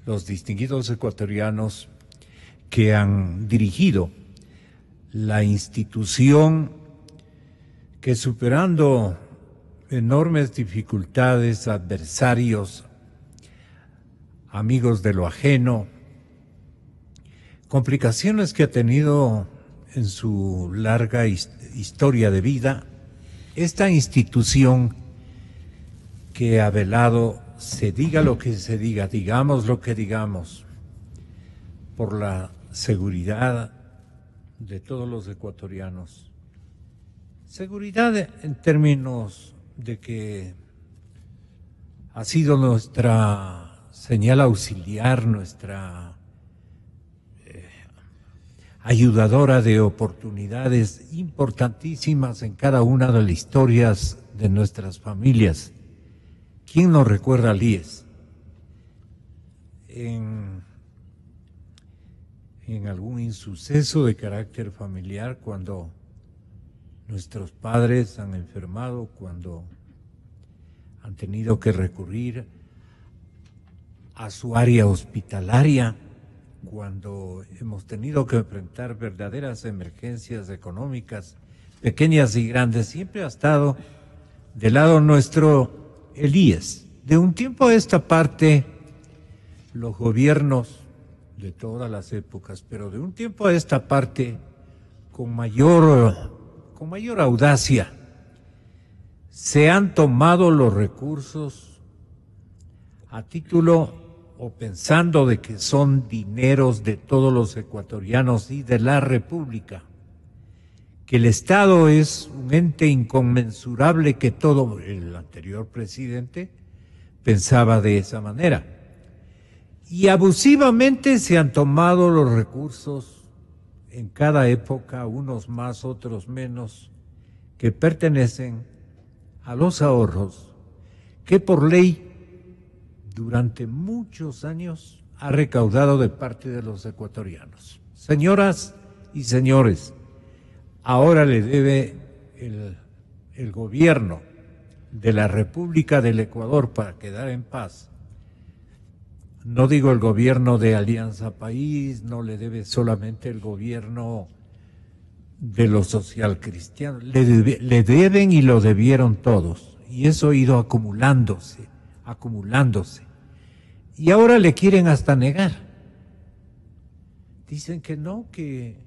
los distinguidos ecuatorianos que han dirigido la institución que, superando enormes dificultades, adversarios, amigos de lo ajeno, complicaciones que ha tenido en su larga historia de vida, esta institución que ha velado, se diga lo que se diga, digamos lo que digamos, por la seguridad de todos los ecuatorianos. Seguridad en términos de que ha sido nuestra señal auxiliar, nuestra ayudadora de oportunidades importantísimas en cada una de las historias de nuestras familias. ¿Quién nos recuerda al IES? En algún insuceso de carácter familiar, cuando nuestros padres han enfermado, cuando han tenido que recurrir a su área hospitalaria, cuando hemos tenido que enfrentar verdaderas emergencias económicas, pequeñas y grandes, siempre ha estado del lado nuestro el IES. De un tiempo a esta parte, los gobiernos de todas las épocas, pero de un tiempo a esta parte, con mayor audacia, se han tomado los recursos a título o pensando de que son dineros de todos los ecuatorianos y de la República, que el Estado es un ente inconmensurable, que todo el anterior presidente pensaba de esa manera. Y abusivamente se han tomado los recursos en cada época, unos más, otros menos, que pertenecen a los ahorros que por ley durante muchos años ha recaudado de parte de los ecuatorianos. Señoras y señores, ahora le debe el gobierno de la República del Ecuador, para quedar en paz. No digo el gobierno de Alianza País, no le debe solamente el gobierno de los socialcristianos, le deben y lo debieron todos, y eso ha ido acumulándose. Y ahora le quieren hasta negar. Dicen que no, que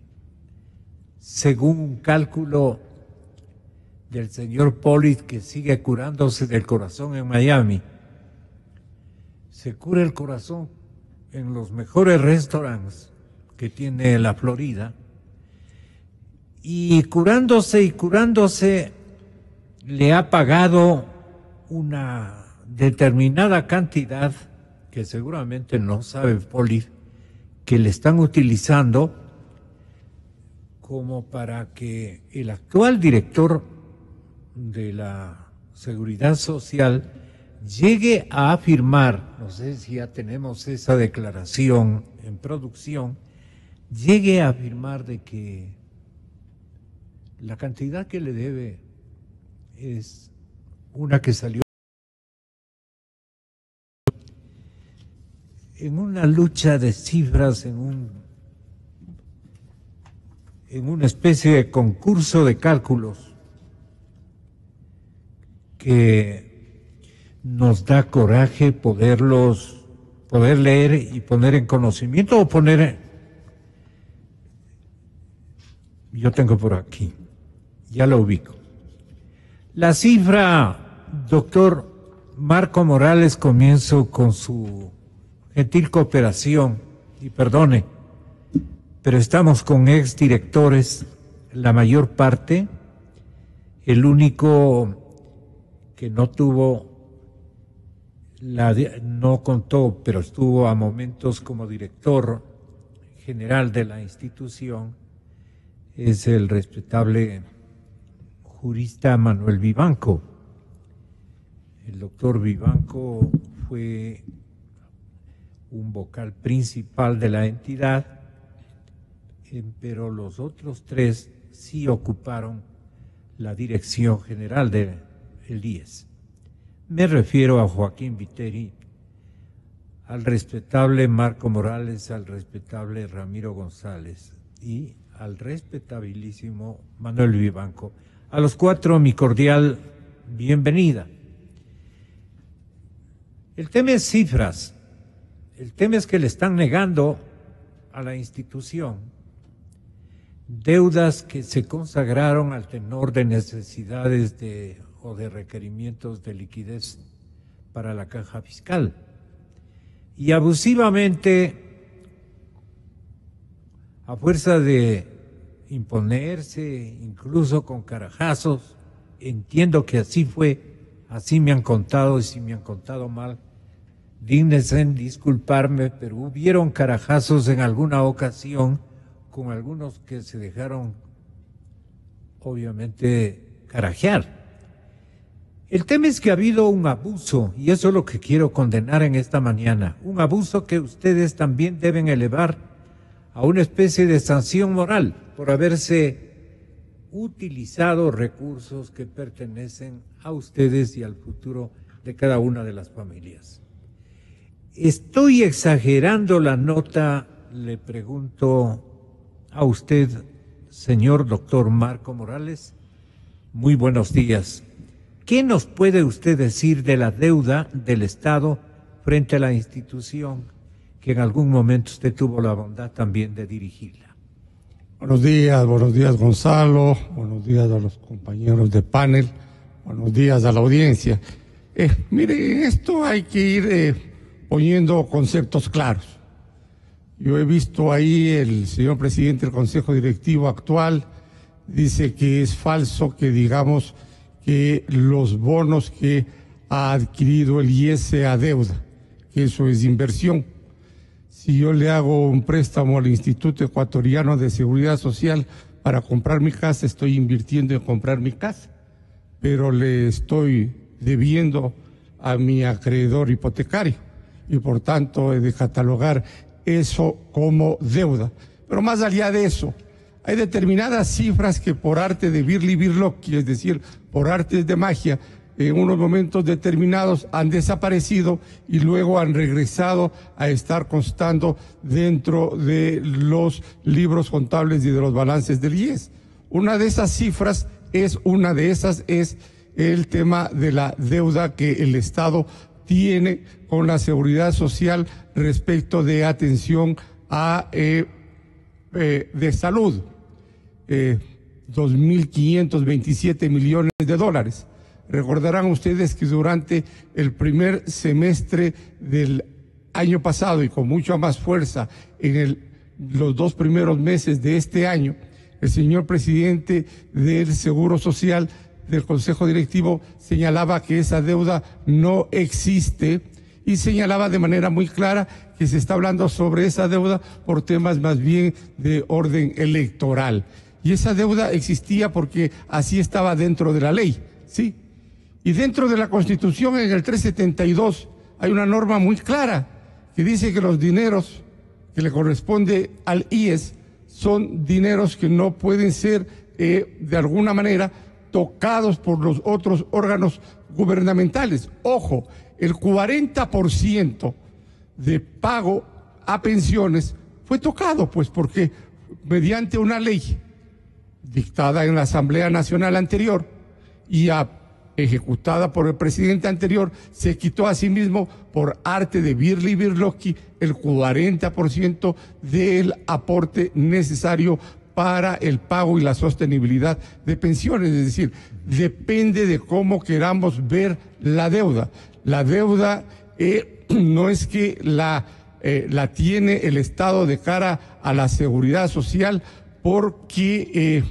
según un cálculo del señor Polit, que sigue curándose del corazón en Miami, se cura el corazón en los mejores restaurantes que tiene la Florida, y curándose le ha pagado una determinada cantidad que seguramente no sabe Poli, que le están utilizando como para que el actual director de la Seguridad Social llegue a afirmar, no sé si ya tenemos esa declaración en producción, llegue a afirmar de que la cantidad que le debe es una que salió en una lucha de cifras, en una especie de concurso de cálculos que nos da coraje poder leer y poner en conocimiento, o yo tengo por aquí, ya lo ubico. La cifra, doctor Marco Morales, comienzo con su gentil cooperación, y perdone, pero estamos con exdirectores, la mayor parte. El único que no contó, pero estuvo a momentos como director general de la institución, es el respetable jurista Manuel Vivanco. El doctor Vivanco fue un vocal principal de la entidad, pero los otros tres sí ocuparon la dirección general del IES. Me refiero a Joaquín Viteri, al respetable Marco Morales, al respetable Ramiro González y al respetabilísimo Manuel Vivanco. A los cuatro mi cordial bienvenida. El tema es cifras, el tema es que le están negando a la institución deudas que se consagraron al tenor de necesidades o de requerimientos de liquidez para la caja fiscal. Y abusivamente, a fuerza de imponerse, incluso con carajazos, entiendo que así fue, así me han contado, y si me han contado mal, dígnense en disculparme, pero hubieron carajazos en alguna ocasión con algunos que se dejaron, obviamente, carajear. El tema es que ha habido un abuso, y eso es lo que quiero condenar en esta mañana, un abuso que ustedes también deben elevar a una especie de sanción moral por haberse utilizado recursos que pertenecen a ustedes y al futuro de cada una de las familias. ¿Estoy exagerando la nota? Le pregunto a usted, señor doctor Marco Morales. Muy buenos días. ¿Qué nos puede usted decir de la deuda del Estado frente a la institución que en algún momento usted tuvo la bondad también de dirigirla? Buenos días Gonzalo, buenos días a los compañeros de panel, buenos días a la audiencia. Mire, esto hay que ir poniendo conceptos claros. Yo he visto ahí el señor presidente del Consejo Directivo actual, dice que es falso que digamos que los bonos que ha adquirido el IES sea deuda, que eso es inversión. Si yo le hago un préstamo al Instituto Ecuatoriano de Seguridad Social para comprar mi casa, estoy invirtiendo en comprar mi casa, pero le estoy debiendo a mi acreedor hipotecario y por tanto he de catalogar eso como deuda. Pero más allá de eso, hay determinadas cifras que por arte de birli-birloqui, es decir, por artes de magia, en unos momentos determinados han desaparecido y luego han regresado a estar constando dentro de los libros contables y de los balances del IES. Una de esas cifras es el tema de la deuda que el Estado tiene con la seguridad social respecto de atención a de salud. 2.527 millones de dólares. Recordarán ustedes que durante el primer semestre del año pasado y con mucha más fuerza en los 2 primeros meses de este año, el señor presidente del Seguro Social del Consejo Directivo señalaba que esa deuda no existe y señalaba de manera muy clara que se está hablando sobre esa deuda por temas más bien de orden electoral. Y esa deuda existía porque así estaba dentro de la ley, ¿sí? Y dentro de la Constitución, en el 372, hay una norma muy clara que dice que los dineros que le corresponde al IES son dineros que no pueden ser, de alguna manera, tocados por los otros órganos gubernamentales. Ojo, el 40% de pago a pensiones fue tocado, pues porque mediante una ley dictada en la Asamblea Nacional anterior y ejecutada por el presidente anterior, se quitó a sí mismo por arte de birli-birloqui el 40% del aporte necesario para el pago y la sostenibilidad de pensiones. Es decir, depende de cómo queramos ver la deuda. La deuda no es que la tiene el Estado de cara a la seguridad social porque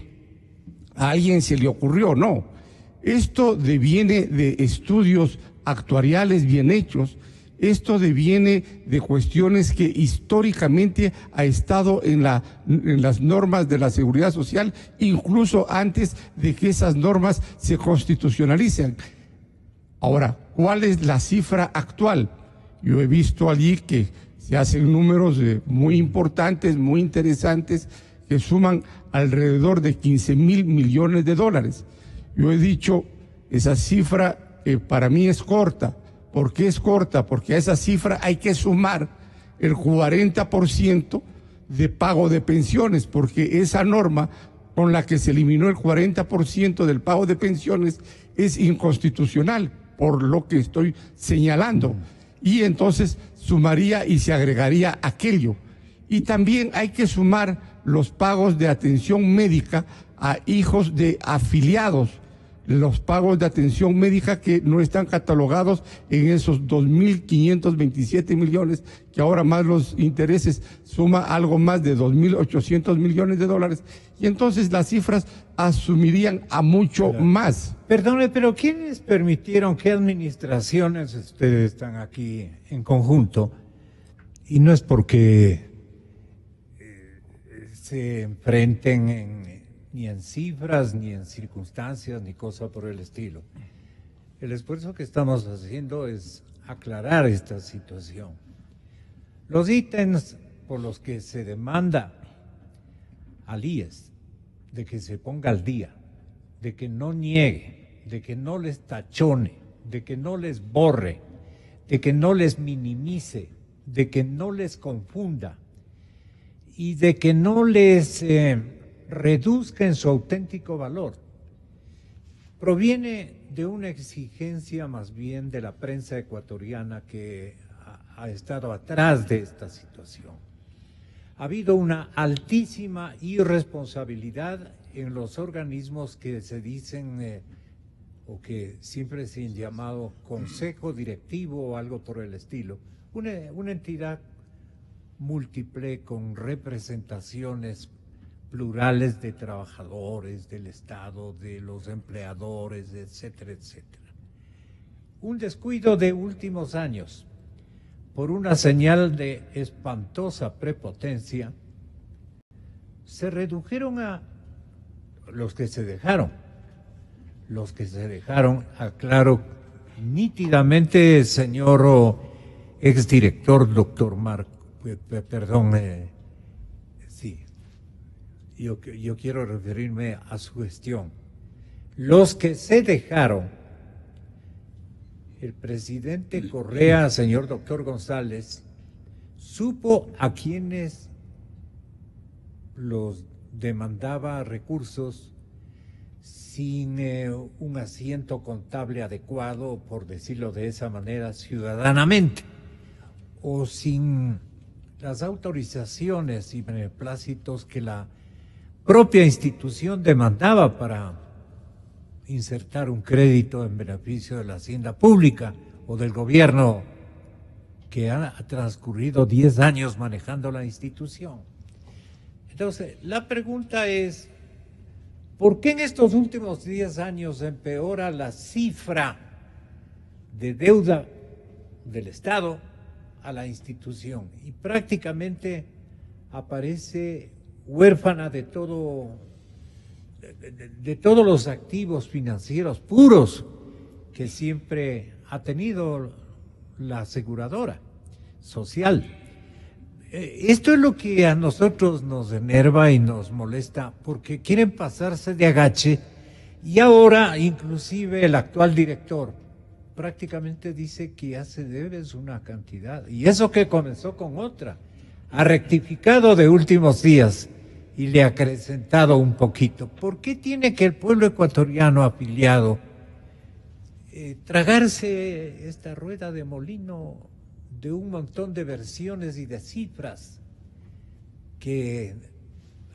a alguien se le ocurrió, no. Esto deviene de estudios actuariales bien hechos, esto deviene de cuestiones que históricamente ha estado en las normas de la seguridad social, incluso antes de que esas normas se constitucionalicen. Ahora, ¿cuál es la cifra actual? Yo he visto allí que se hacen números muy importantes, muy interesantes, que suman alrededor de 15.000 millones de dólares. Yo he dicho, esa cifra para mí es corta, ¿Por qué es corta? Porque a esa cifra hay que sumar el 40% de pago de pensiones, porque esa norma con la que se eliminó el 40% del pago de pensiones es inconstitucional, por lo que estoy señalando. Y entonces sumaría y se agregaría aquello. Y también hay que sumar los pagos de atención médica a hijos de afiliados, los pagos de atención médica que no están catalogados en esos 2.527 millones, que ahora más los intereses suma algo más de 2.800 millones de dólares, y entonces las cifras asumirían a mucho más. Perdone, pero ¿quiénes permitieron, qué administraciones ustedes están aquí en conjunto? Y no es porque se enfrenten ni en cifras, ni en circunstancias, ni cosa por el estilo. El esfuerzo que estamos haciendo es aclarar esta situación. Los ítems por los que se demanda al IES de que se ponga al día, de que no niegue, de que no les tachone, de que no les borre, de que no les minimice, de que no les confunda y de que no les reduzca en su auténtico valor, proviene de una exigencia más bien de la prensa ecuatoriana que ha estado atrás de esta situación. Ha habido una altísima irresponsabilidad en los organismos que se dicen o que siempre se han llamado consejo directivo o algo por el estilo, una entidad múltiple con representaciones plurales de trabajadores del Estado, de los empleadores, etcétera, etcétera. Un descuido de últimos años por una señal de espantosa prepotencia, se redujeron a los que se dejaron, aclaro nítidamente, señor exdirector, doctor yo quiero referirme a su gestión. Los que se dejaron, el presidente Correa, señor doctor González, supo a quienes los demandaba recursos sin un asiento contable adecuado, por decirlo de esa manera, ciudadanamente, o sin las autorizaciones y beneplácitos que la propia institución demandaba para insertar un crédito en beneficio de la hacienda pública o del gobierno que ha transcurrido 10 años manejando la institución. Entonces, la pregunta es, ¿por qué en estos últimos 10 años empeora la cifra de deuda del Estado a la institución? Y prácticamente aparece huérfana de todos los activos financieros puros que siempre ha tenido la aseguradora social. Esto es lo que a nosotros nos enerva y nos molesta, porque quieren pasarse de agache, y ahora inclusive el actual director prácticamente dice que ya se debe una cantidad, y eso que comenzó con otra, ha rectificado de últimos días y le ha acrecentado un poquito. ¿Por qué tiene que el pueblo ecuatoriano afiliado tragarse esta rueda de molino de un montón de versiones y de cifras?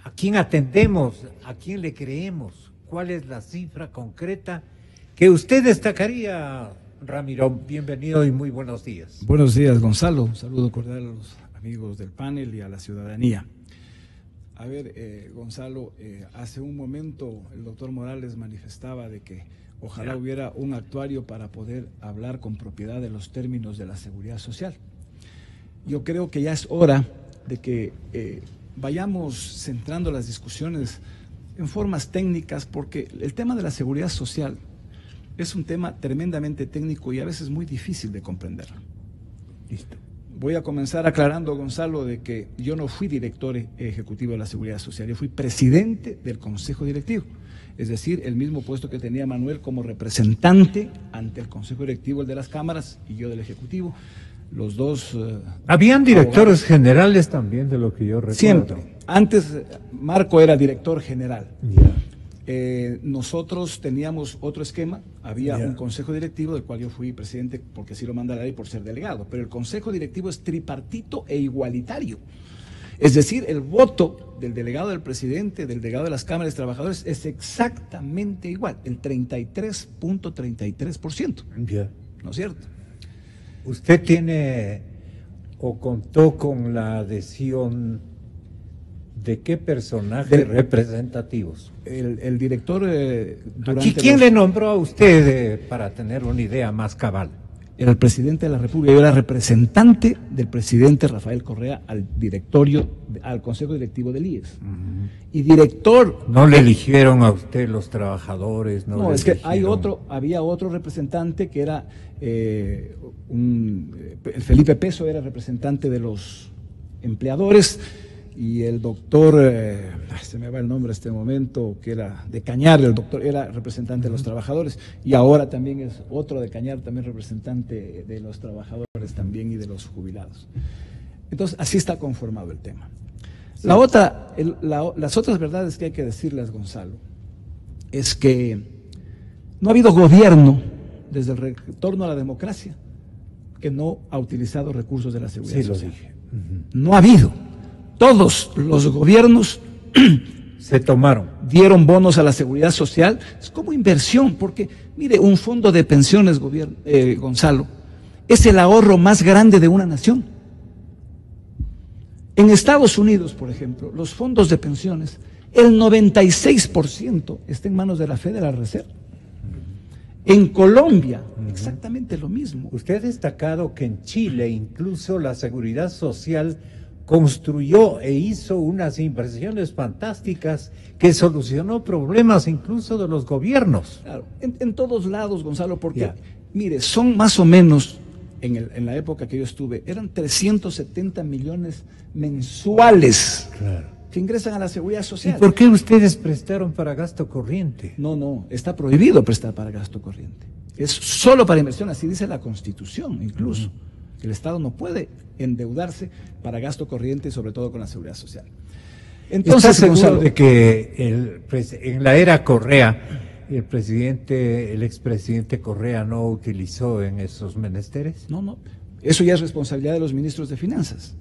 ¿A quién atendemos? ¿A quién le creemos? ¿Cuál es la cifra concreta que usted destacaría, Ramiro? Bienvenido y muy buenos días. Buenos días, Gonzalo. Un saludo cordial a los amigos del panel y a la ciudadanía. A ver, Gonzalo, hace un momento el doctor Morales manifestaba de que ojalá hubiera un actuario para poder hablar con propiedad de los términos de la seguridad social. Yo creo que ya es hora de que vayamos centrando las discusiones en formas técnicas, porque el tema de la seguridad social es un tema tremendamente técnico y a veces muy difícil de comprender. Listo. Voy a comenzar aclarando, Gonzalo, de que yo no fui director ejecutivo de la Seguridad Social, yo fui presidente del Consejo Directivo. Es decir, el mismo puesto que tenía Manuel como representante ante el Consejo Directivo, el de las cámaras, y yo del Ejecutivo. Los dos... Habían directores generales también, de lo que yo recuerdo. Siempre. Antes Marco era director general. Ya. Nosotros teníamos otro esquema, había Ya. un consejo directivo del cual yo fui presidente porque así lo manda la ley por ser delegado, pero el consejo directivo es tripartito e igualitario. Es decir, el voto del delegado del presidente, del delegado de las cámaras de trabajadores es exactamente igual, el 33.33%. Ya. ¿No es cierto? ¿Usted tiene o contó con la adhesión de qué personajes representativos? El director durante ¿Y quién le nombró a usted para tener una idea más cabal? Era el presidente de la República, yo era representante del presidente Rafael Correa al directorio, al consejo directivo del IES. Y director... ¿No le eligieron a usted los trabajadores? No, le es que eligieron? había otro representante que era Felipe Peso, era representante de los empleadores, y el doctor, se me va el nombre en este momento, que era de Cañar, el doctor era representante de los trabajadores, y ahora también es otro de Cañar, también representante de los trabajadores también y de los jubilados. Entonces, así está conformado el tema. Sí. Las otras verdades que hay que decirles, Gonzalo, es que no ha habido gobierno desde el retorno a la democracia que no ha utilizado recursos de la seguridad social. Dije. No ha habido. Todos los gobiernos se tomaron, dieron bonos a la seguridad social, es como inversión, porque mire, un fondo de pensiones, Gonzalo, es el ahorro más grande de una nación. En Estados Unidos, por ejemplo, los fondos de pensiones, el 96% está en manos de la Federal Reserve. En Colombia, exactamente lo mismo. Usted ha destacado que en Chile incluso la seguridad social construyó e hizo unas inversiones fantásticas que solucionó problemas incluso de los gobiernos. Claro, en todos lados, Gonzalo, porque, mire, son más o menos, en la época que yo estuve, eran 370 millones mensuales que ingresan a la seguridad social. ¿Y por qué ustedes prestaron para gasto corriente? No, está prohibido prestar para gasto corriente. Es solo para inversión, así dice la Constitución incluso. El Estado no puede endeudarse para gasto corriente, sobre todo con la seguridad social. Entonces, ¿estás seguro de que en la era Correa, el expresidente Correa no utilizó en esos menesteres? No. Eso ya es responsabilidad de los ministros de Finanzas.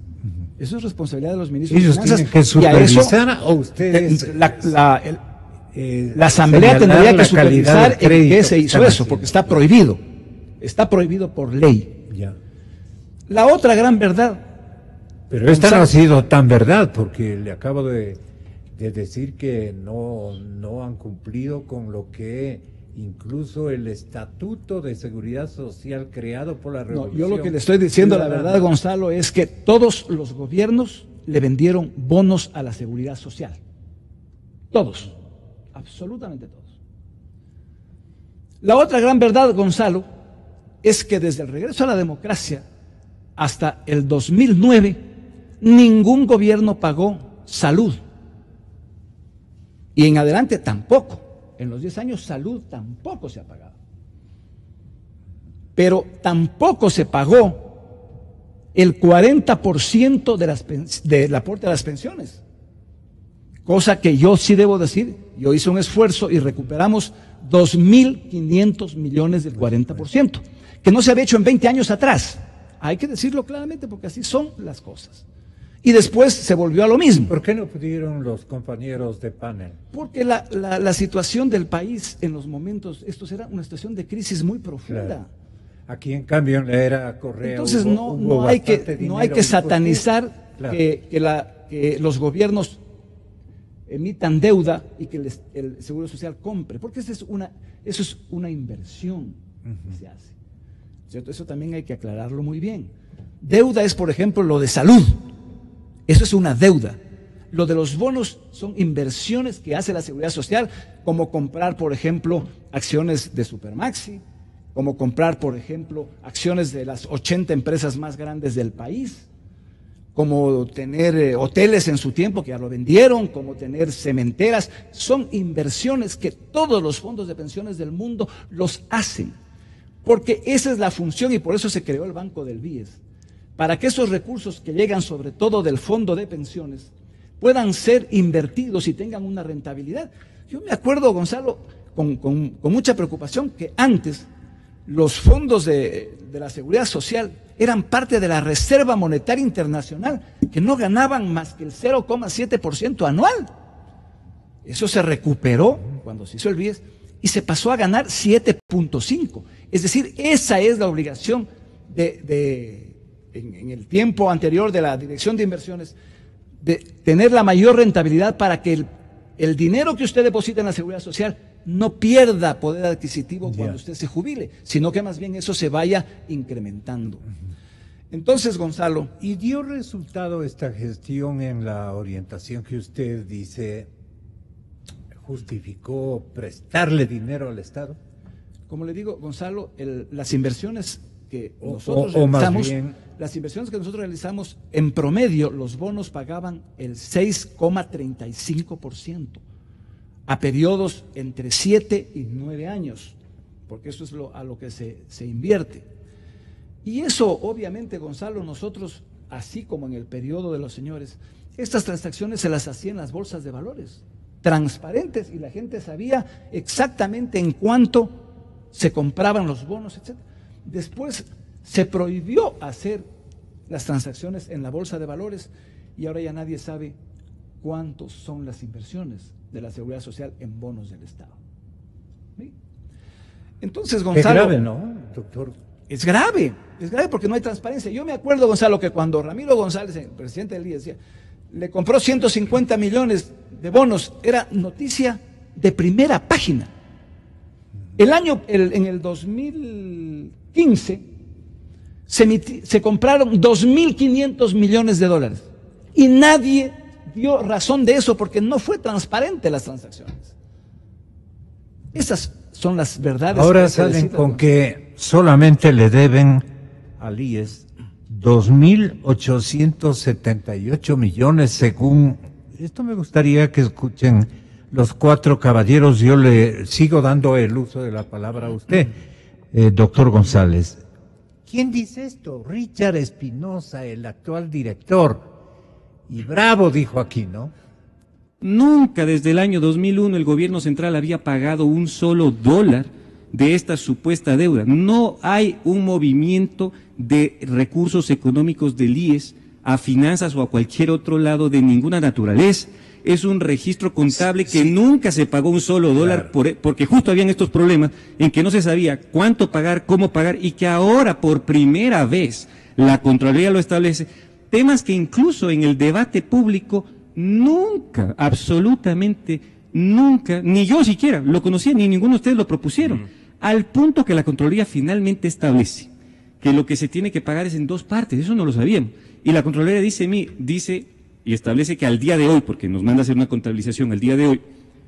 Eso es responsabilidad de los ministros de Finanzas. ¿Ellos tienen que supervisar o ustedes? La Asamblea tendría que supervisar en qué se hizo eso, porque está prohibido. Está prohibido por ley. Ya. La otra gran verdad. Pero esta no ha sido tan verdad, porque le acabo de decir que no han cumplido con lo que incluso el Estatuto de Seguridad Social creado por la Revolución. No, yo lo que le estoy diciendo, la verdad, Gonzalo, es que todos los gobiernos le vendieron bonos a la seguridad social. Todos, absolutamente todos. La otra gran verdad, Gonzalo, es que desde el regreso a la democracia hasta el 2009, ningún gobierno pagó salud. Y en adelante tampoco. En los 10 años salud tampoco se ha pagado. Pero tampoco se pagó el 40% del aporte a las pensiones. Cosa que yo sí debo decir, yo hice un esfuerzo y recuperamos 2.500 millones del 40%, que no se había hecho en 20 años atrás. Hay que decirlo claramente porque así son las cosas. Y después se volvió a lo mismo. ¿Por qué no pudieron los compañeros de panel? Porque la situación del país en los momentos, estos era una situación de crisis muy profunda. Claro. Aquí en cambio en la era Correa. Entonces no hay que satanizar que los gobiernos emitan deuda y que el Seguro Social compre, porque eso es una inversión que se hace. ¿Cierto? Eso también hay que aclararlo muy bien. Deuda es, por ejemplo, lo de salud. Eso es una deuda. Lo de los bonos son inversiones que hace la Seguridad Social, como comprar, por ejemplo, acciones de Supermaxi, como comprar, por ejemplo, acciones de las 80 empresas más grandes del país, como tener hoteles en su tiempo, que ya lo vendieron, como tener cementeras. Son inversiones que todos los fondos de pensiones del mundo los hacen, porque esa es la función y por eso se creó el Banco del BIES, para que esos recursos que llegan sobre todo del fondo de pensiones puedan ser invertidos y tengan una rentabilidad. Yo me acuerdo, Gonzalo, con mucha preocupación, que antes los fondos de la Seguridad Social eran parte de la Reserva Monetaria Internacional, que no ganaban más que el 0,7% anual. Eso se recuperó cuando se hizo el BIES y se pasó a ganar 7,5%. Es decir, esa es la obligación en el tiempo anterior de la Dirección de Inversiones, de tener la mayor rentabilidad para que el dinero que usted deposita en la Seguridad Social no pierda poder adquisitivo cuando usted se jubile, sino que más bien eso se vaya incrementando. Entonces, Gonzalo. ¿Y dio resultado esta gestión en la orientación que usted dice justificó prestarle dinero al Estado? Como le digo, Gonzalo, las inversiones que nosotros realizamos, las inversiones que nosotros realizamos, en promedio, los bonos pagaban el 6,35%. A periodos entre 7 y 9 años, porque eso es a lo que se invierte. Y eso, obviamente, Gonzalo, nosotros, así como en el periodo de los señores, estas transacciones se las hacían en las bolsas de valores, transparentes, y la gente sabía exactamente en cuánto se compraban los bonos, etc. Después se prohibió hacer las transacciones en la bolsa de valores y ahora ya nadie sabe cuántos son las inversiones de la Seguridad Social en bonos del Estado. ¿Sí? Entonces, Gonzalo. Es grave, ¿no, doctor? Es grave porque no hay transparencia. Yo me acuerdo, Gonzalo, que cuando Ramiro González, el presidente del IES, decía, le compró 150 millones de bonos, era noticia de primera página. En el 2015 se compraron 2.500 millones de dólares y nadie dio razón de eso porque no fue transparente las transacciones. Esas son las verdades. Ahora salen con que solamente le deben al IES 2.878 millones según... Esto me gustaría que escuchen los 4 caballeros. Yo le sigo dando el uso de la palabra a usted, doctor González. ¿Quién dice esto? Richard Espinosa, el actual director. Y bravo, dijo aquí, ¿no? Nunca desde el año 2001 el gobierno central había pagado un solo dólar de esta supuesta deuda. No hay un movimiento de recursos económicos del IES a finanzas o a cualquier otro lado de ninguna naturaleza. Es un registro contable que nunca se pagó un solo dólar, porque justo habían estos problemas en que no se sabía cuánto pagar, cómo pagar, y que ahora por primera vez la Contraloría lo establece. Temas que incluso en el debate público nunca, absolutamente nunca, ni yo siquiera lo conocía, ni ninguno de ustedes lo propusieron, al punto que la Contraloría finalmente establece que lo que se tiene que pagar es en 2 partes, eso no lo sabíamos. Y la Contraloría dice y establece que al día de hoy, porque nos manda a hacer una contabilización, al día de hoy,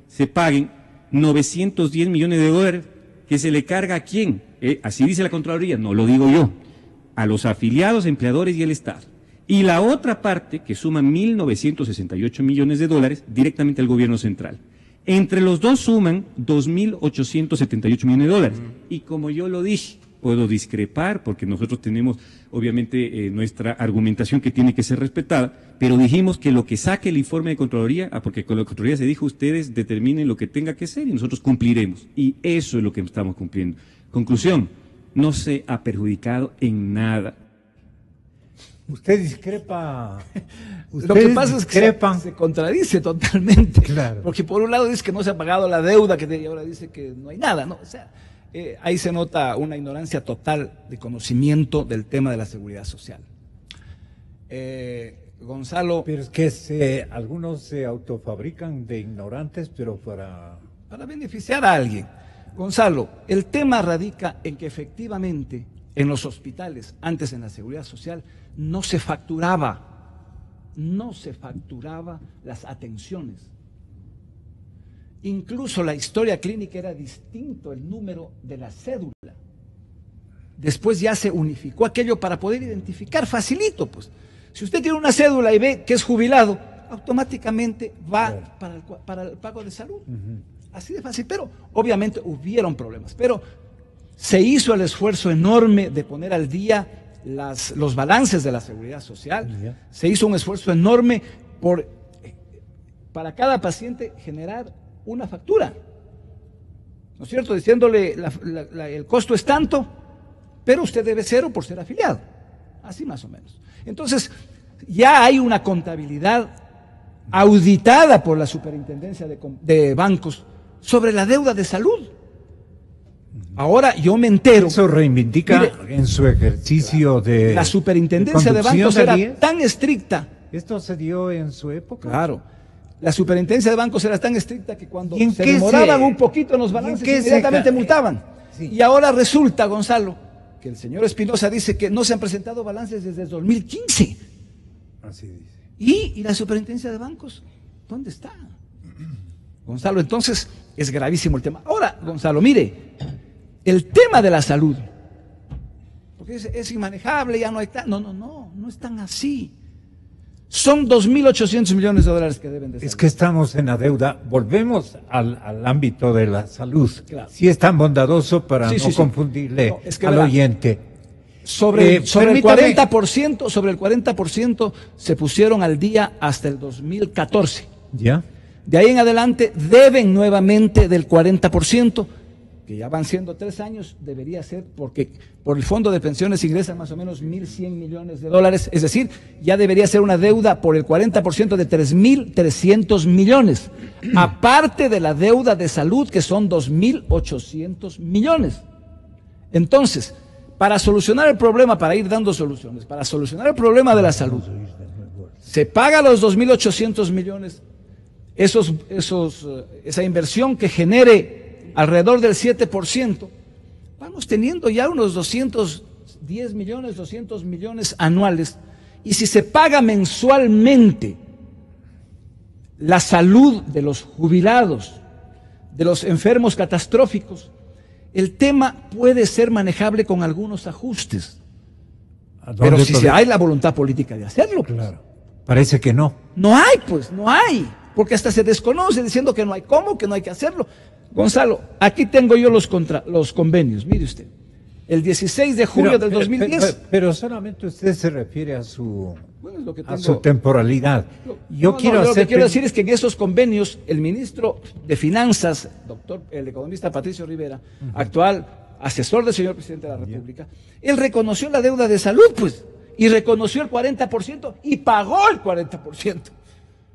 se paguen 910 millones de dólares, que se le carga ¿a quién? Así dice la Contraloría, no lo digo yo, a los afiliados, empleadores y el Estado. Y la otra parte, que suma 1.968 millones de dólares, directamente al gobierno central. Entre los dos suman 2.878 millones de dólares. Y como yo lo dije, puedo discrepar, porque nosotros tenemos, obviamente, nuestra argumentación que tiene que ser respetada, pero dijimos que lo que saque el informe de Contraloría, porque con la Contraloría se dijo, ustedes determinen lo que tenga que ser y nosotros cumpliremos. Y eso es lo que estamos cumpliendo. Conclusión, no se ha perjudicado en nada. Usted discrepa. Lo que pasa es que se contradice totalmente. Claro. Porque por un lado dice que no se ha pagado la deuda, y ahora dice que no hay nada, ¿no? O sea, ahí se nota una ignorancia total de conocimiento del tema de la seguridad social. Gonzalo. Pero es que algunos se autofabrican de ignorantes, pero para beneficiar a alguien. Gonzalo, el tema radica en que efectivamente en los hospitales, antes en la seguridad social, no se facturaba las atenciones. Incluso la historia clínica era distinto el número de la cédula. después ya se unificó aquello para poder identificar facilito, pues. Si usted tiene una cédula y ve que es jubilado, automáticamente va para el pago de salud. Así de fácil, pero obviamente hubieron problemas. Pero se hizo el esfuerzo enorme de poner al día los balances de la seguridad social. Se hizo un esfuerzo enorme para cada paciente generar una factura, ¿no es cierto? Diciéndole el costo es tanto, pero usted debe cero por ser afiliado. Así más o menos. Entonces, ya hay una contabilidad auditada por la Superintendencia de Bancos sobre la deuda de salud. Ahora yo me entero. Eso reivindica, mire, en su ejercicio de la Superintendencia de Bancos era tan estricta. ¿Esto se dio en su época? Claro. La Superintendencia de Bancos era tan estricta que cuando se demoraban un poquito en los balances, inmediatamente multaban. Sí. Y ahora resulta, Gonzalo, que el señor Espinosa dice que no se han presentado balances desde el 2015. Así dice. ¿Y la Superintendencia de Bancos? ¿Dónde está? Gonzalo, entonces es gravísimo el tema. Ahora, Gonzalo, mire, el tema de la salud, porque es inmanejable, ya no hay... No es tan así. Son 2.800 millones de dólares que deben de ser. Es que estamos en la deuda. Volvemos al ámbito de la salud. Claro. Si es tan bondadoso para no confundirle al oyente. Sobre el 40% se pusieron al día hasta el 2014. ¿Ya? De ahí en adelante deben nuevamente del 40%, que ya van siendo 3 años, debería ser, porque por el fondo de pensiones ingresan más o menos 1.100 millones de dólares, es decir, ya debería ser una deuda por el 40% de 3.300 millones, aparte de la deuda de salud, que son 2.800 millones. Entonces, para solucionar el problema, para ir dando soluciones, para solucionar el problema de la salud, se paga los 2.800 millones, esa inversión que genere alrededor del 7%, vamos teniendo ya unos 210 millones, 200 millones anuales, y si se paga mensualmente la salud de los jubilados, de los enfermos catastróficos, el tema puede ser manejable con algunos ajustes. Pero si hay la voluntad política de hacerlo, pues. Claro. Parece que no. No hay, pues, no hay. Porque hasta se desconoce diciendo que no hay cómo, que no hay que hacerlo. Gonzalo, aquí tengo yo los convenios, mire usted. El 16 de julio del 2010. Pero solamente usted se refiere a su temporalidad. Lo que quiero decir es que en esos convenios, el ministro de Finanzas, el economista Patricio Rivera, actual asesor del señor presidente de la República, él reconoció la deuda de salud, pues, y reconoció el 40% y pagó el 40%.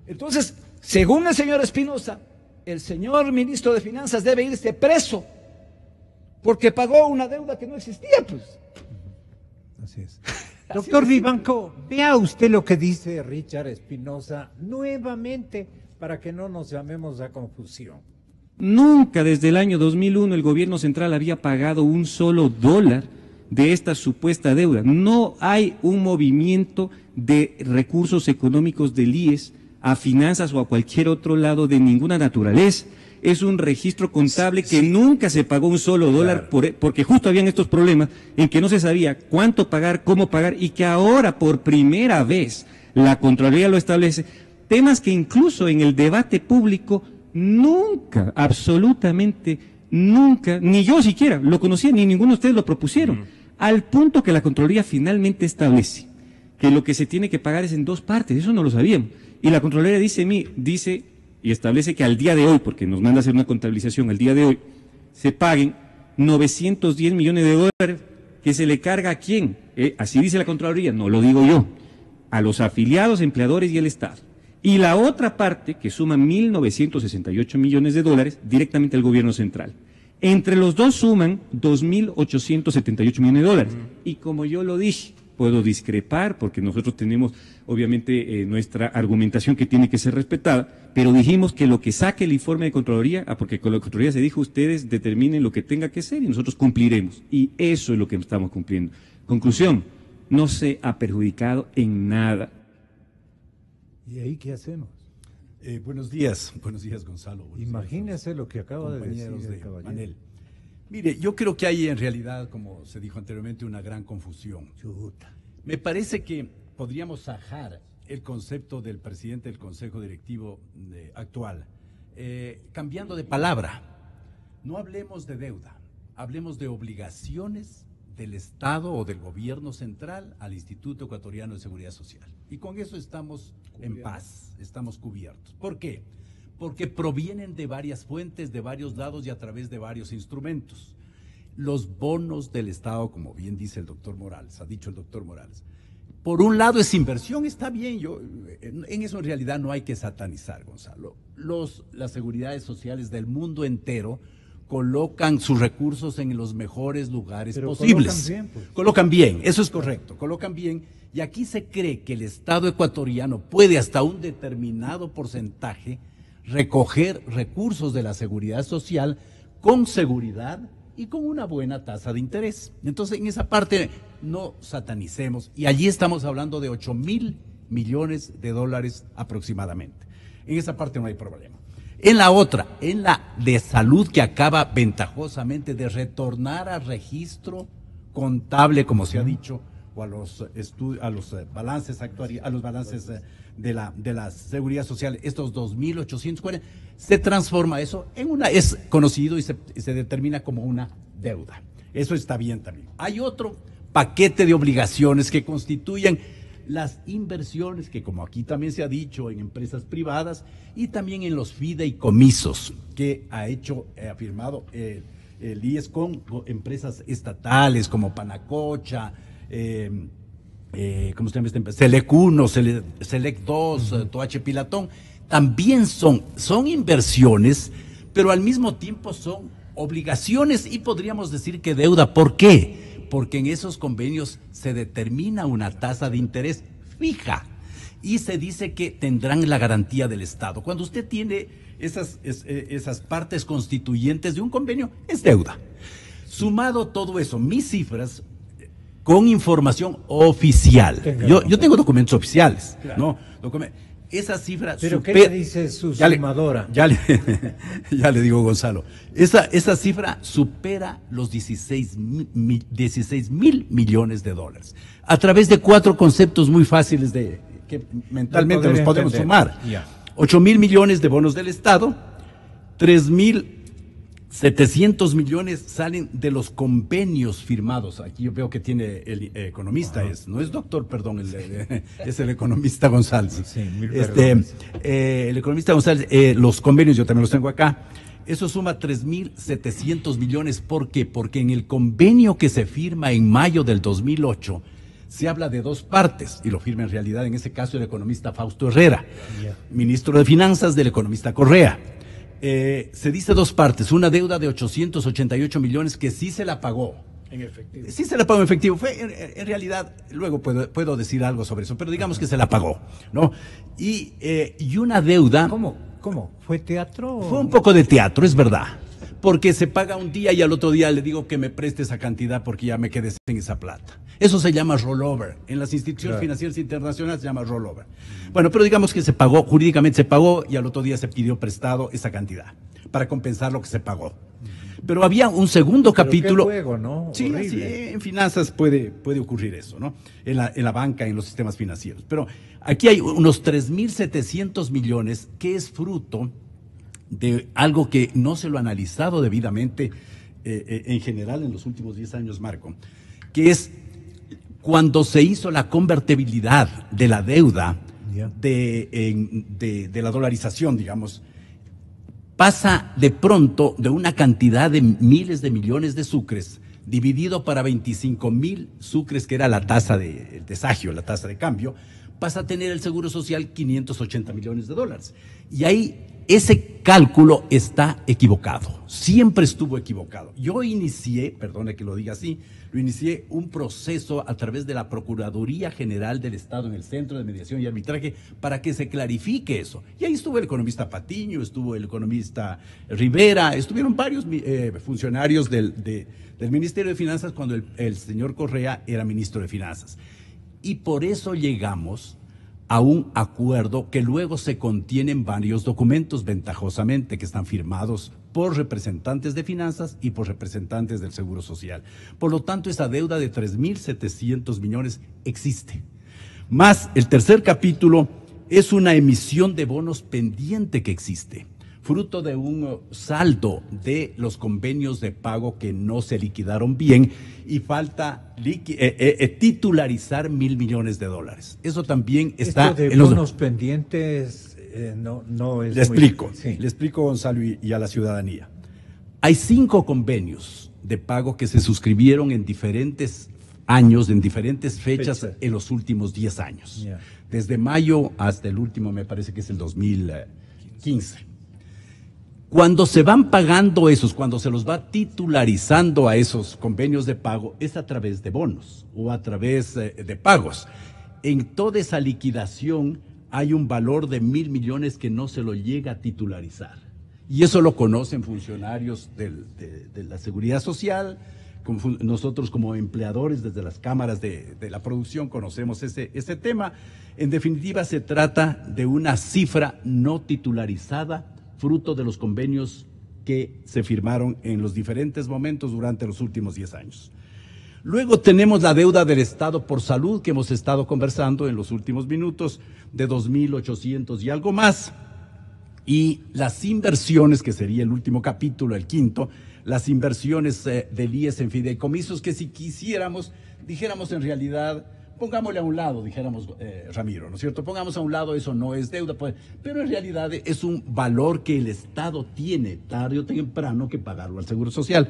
Entonces, según el señor Espinosa, el señor ministro de Finanzas debe irse preso porque pagó una deuda que no existía, pues. Así es. Doctor Vivanco, vea usted lo que dice Richard Espinosa nuevamente para que no nos llamemos a confusión. Nunca desde el año 2001 el gobierno central había pagado un solo dólar de esta supuesta deuda. No hay un movimiento de recursos económicos del IES a finanzas o a cualquier otro lado de ninguna naturaleza. Es un registro contable que nunca se pagó un solo dólar, porque justo habían estos problemas en que no se sabía cuánto pagar, cómo pagar, y que ahora por primera vez la Contraloría lo establece. Temas que incluso en el debate público nunca, absolutamente nunca, ni yo siquiera lo conocía, ni ninguno de ustedes lo propusieron, al punto que la Contraloría finalmente establece que lo que se tiene que pagar es en 2 partes, eso no lo sabíamos. Y la Contraloría dice y establece que al día de hoy, porque nos manda a hacer una contabilización, al día de hoy se paguen 910 millones de dólares que se le carga a quién, así dice la Contraloría, no lo digo yo, a los afiliados, empleadores y el Estado. Y la otra parte, que suma 1.968 millones de dólares, directamente al gobierno central. Entre los dos suman 2.878 millones de dólares. Y como yo lo dije, puedo discrepar porque nosotros tenemos obviamente nuestra argumentación que tiene que ser respetada, pero dijimos que lo que saque el informe de Contraloría, porque con la Contraloría se dijo ustedes determinen lo que tenga que ser y nosotros cumpliremos, y eso es lo que estamos cumpliendo. Conclusión, no se ha perjudicado en nada. ¿Y ahí qué hacemos? Buenos días Gonzalo. Imagínese lo que acaba de decir el caballero. Mire, yo creo que hay en realidad, como se dijo anteriormente, una gran confusión. Chuta. Me parece que podríamos sajar el concepto del presidente del Consejo Directivo actual, cambiando de palabra. No hablemos de deuda, hablemos de obligaciones del Estado o del gobierno central al Instituto Ecuatoriano de Seguridad Social. Y con eso estamos en paz, estamos cubiertos. ¿Por qué? Porque provienen de varias fuentes, de varios lados y a través de varios instrumentos. Los bonos del Estado, como bien dice el doctor Morales, ha dicho el doctor Morales, por un lado es inversión, está bien, en eso en realidad no hay que satanizar, Gonzalo. Las seguridades sociales del mundo entero colocan sus recursos en los mejores lugares posibles. Colocan bien, pues. Colocan bien, eso es correcto, colocan bien. Y aquí se cree que el Estado ecuatoriano puede hasta un determinado porcentaje recoger recursos de la seguridad social con seguridad y con una buena tasa de interés. Entonces, en esa parte no satanicemos. Y allí estamos hablando de 8.000 millones de dólares aproximadamente. En esa parte no hay problema. En la otra, en la de salud, que acaba ventajosamente de retornar al registro contable, como se ha dicho, o a los balances actuariales, a los balances de la seguridad social, estos 2.840, se transforma eso en es conocido y se determina como una deuda. Eso está bien también. Hay otro paquete de obligaciones que constituyen las inversiones, que como aquí también se ha dicho, en empresas privadas y también en los fideicomisos que ha firmado el IES con empresas estatales como Panacocha, ¿cómo se llama esta empresa? Selec 1, Selec 2, Toache Pilatón. También son inversiones, pero al mismo tiempo son obligaciones y podríamos decir que deuda. ¿Por qué? Porque en esos convenios se determina una tasa de interés fija y se dice que tendrán la garantía del Estado. Cuando usted tiene esas partes constituyentes de un convenio, es deuda. Sumado todo eso, mis cifras con información oficial. Yo tengo documentos oficiales, claro. ¿No? Esa cifra. ¿Pero qué le dice su sumadora? Ya le digo, Gonzalo. Esa cifra supera los 16 mil millones de dólares. A través de 4 conceptos muy fáciles que mentalmente los podemos sumar. 8.000 millones de bonos del Estado, 3.700 millones salen de los convenios firmados. Aquí yo veo que tiene el economista, no es doctor, perdón, es el economista González. Sí, el economista González, los convenios yo también los tengo acá. Eso suma 3.700 millones. ¿Por qué? Porque en el convenio que se firma en mayo del 2008 se habla de 2 partes, y lo firma en realidad en ese caso el economista Fausto Herrera, ministro de Finanzas del economista Correa. Se dice 2 partes, una deuda de 888 millones que sí se la pagó. En efectivo. Sí se la pagó en efectivo. Fue en realidad, luego puedo decir algo sobre eso, pero digamos que se la pagó, ¿no? Y una deuda. ¿Cómo? ¿Fue teatro? Fue un poco de teatro, es verdad. Porque se paga un día y al otro día le digo que me preste esa cantidad porque ya me quedé sin esa plata. Eso se llama rollover. En las instituciones financieras internacionales se llama rollover. Bueno, pero digamos que se pagó, jurídicamente se pagó y al otro día se pidió prestado esa cantidad para compensar lo que se pagó. Pero había un segundo capítulo. Qué juego, ¿no? Sí, en finanzas puede ocurrir eso, ¿no? En la banca, en los sistemas financieros. Pero aquí hay unos 3.700 millones que es fruto de algo que no se lo ha analizado debidamente en general en los últimos 10 años, Marco, que cuando se hizo la convertibilidad de la deuda de la dolarización, digamos, pasa de pronto de una cantidad de miles de millones de sucres dividido para 25.000 sucres, que era la tasa de desagio, la tasa de cambio, pasa a tener el Seguro Social 580 millones de dólares. Y ahí ese cálculo está equivocado, siempre estuvo equivocado. Yo inicié, perdone que lo diga así, un proceso a través de la Procuraduría General del Estado en el Centro de Mediación y Arbitraje para que se clarifique eso. Y ahí estuvo el economista Patiño, estuvo el economista Rivera, estuvieron varios funcionarios del Ministerio de Finanzas cuando el señor Correa era ministro de Finanzas. Y por eso llegamos a un acuerdo que luego se contiene en varios documentos, ventajosamente, que están firmados por representantes de finanzas y por representantes del Seguro Social. Por lo tanto, esa deuda de 3.700 millones existe. Más, el tercer capítulo es una emisión de bonos pendiente que existe, fruto de un saldo de los convenios de pago que no se liquidaron bien y falta titularizar $1.000 millones. Eso también está Esto de en los bonos pendientes no es Le explico, sí. le explico, Gonzalo, y a la ciudadanía. Hay 5 convenios de pago que se suscribieron en diferentes años, en diferentes fechas en los últimos 10 años. Yeah. Desde mayo hasta el último, me parece que es el 2015. Cuando se van pagando esos, cuando se los va titularizando a esos convenios de pago, es a través de bonos o a través de pagos. En toda esa liquidación hay un valor de $1.000 millones que no se lo llega a titularizar. Y eso lo conocen funcionarios de la Seguridad Social. Nosotros como empleadores desde las cámaras de la producción conocemos ese tema. En definitiva, se trata de una cifra no titularizada, fruto de los convenios que se firmaron en los diferentes momentos durante los últimos 10 años. Luego tenemos la deuda del Estado por salud, que hemos estado conversando en los últimos minutos, de 2.800 y algo más. Y las inversiones, que sería el último capítulo, el quinto, las inversiones del IES en fideicomisos, que si quisiéramos, dijéramos en realidad, pongámosle a un lado, dijéramos Ramiro, ¿no es cierto? Pongamos a un lado, eso no es deuda, pues, pero en realidad es un valor que el Estado tiene tarde o temprano que pagarlo al Seguro Social.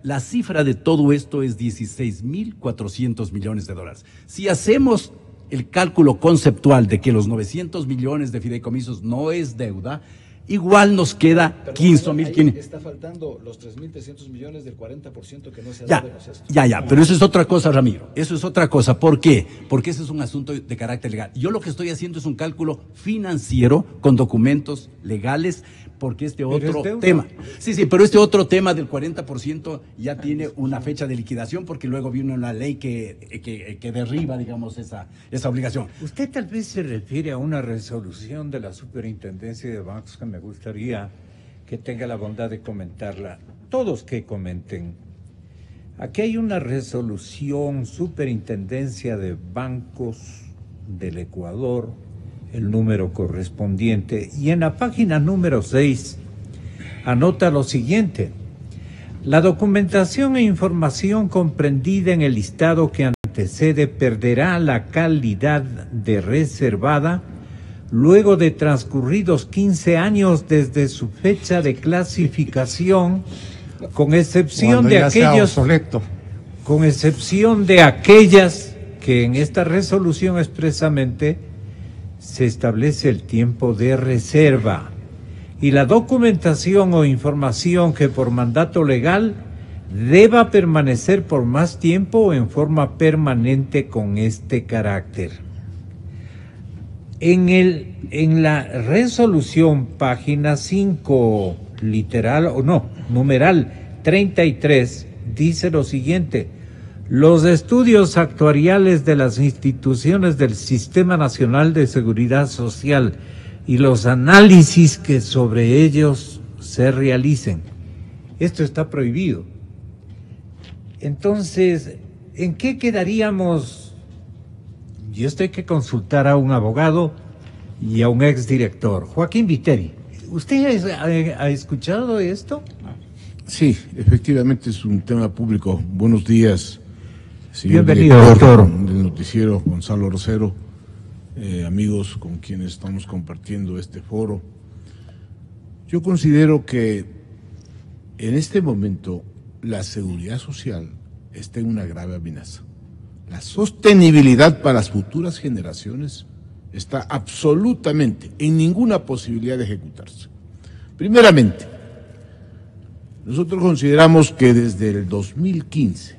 La cifra de todo esto es $16.400 millones. Si hacemos el cálculo conceptual de que los 900 millones de fideicomisos no es deuda, igual nos queda 15.500. Está faltando los 3.300 millones del 40% que no se ha Ya, dado de los estos. ya, pero eso es otra cosa, Ramiro. Eso es otra cosa. ¿Por qué? Porque ese es un asunto de carácter legal. Yo lo que estoy haciendo es un cálculo financiero con documentos legales, porque este otro tema. Sí, pero este otro tema del 40% ya tiene una fecha de liquidación, porque luego viene una ley que derriba, digamos, esa obligación. Usted tal vez se refiere a una resolución de la Superintendencia de Bancos que me gustaría que tenga la bondad de comentarla. Todos que comenten. Aquí hay una resolución, Superintendencia de Bancos del Ecuador, el número correspondiente, y en la página número 6 anota lo siguiente: la documentación e información comprendida en el listado que antecede perderá la calidad de reservada luego de transcurridos 15 años desde su fecha de clasificación, con excepción de aquellas que en esta resolución expresamente se establece el tiempo de reserva, y la documentación o información que por mandato legal deba permanecer por más tiempo o en forma permanente con este carácter. En la resolución, página 5, numeral 33, dice lo siguiente: los estudios actuariales de las instituciones del Sistema Nacional de Seguridad Social y los análisis que sobre ellos se realicen. Esto está prohibido. Entonces, ¿en qué quedaríamos? Y esto hay que consultar a un abogado y a un exdirector. Joaquín Viteri, ¿usted ha escuchado esto? Sí, efectivamente es un tema público. Buenos días, señor Bienvenido, director doctor. del noticiero Gonzalo Rosero, amigos con quienes estamos compartiendo este foro. Yo considero que en este momento la seguridad social está en una grave amenaza. La sostenibilidad para las futuras generaciones está absolutamente en ninguna posibilidad de ejecutarse. Primeramente, nosotros consideramos que desde el 2015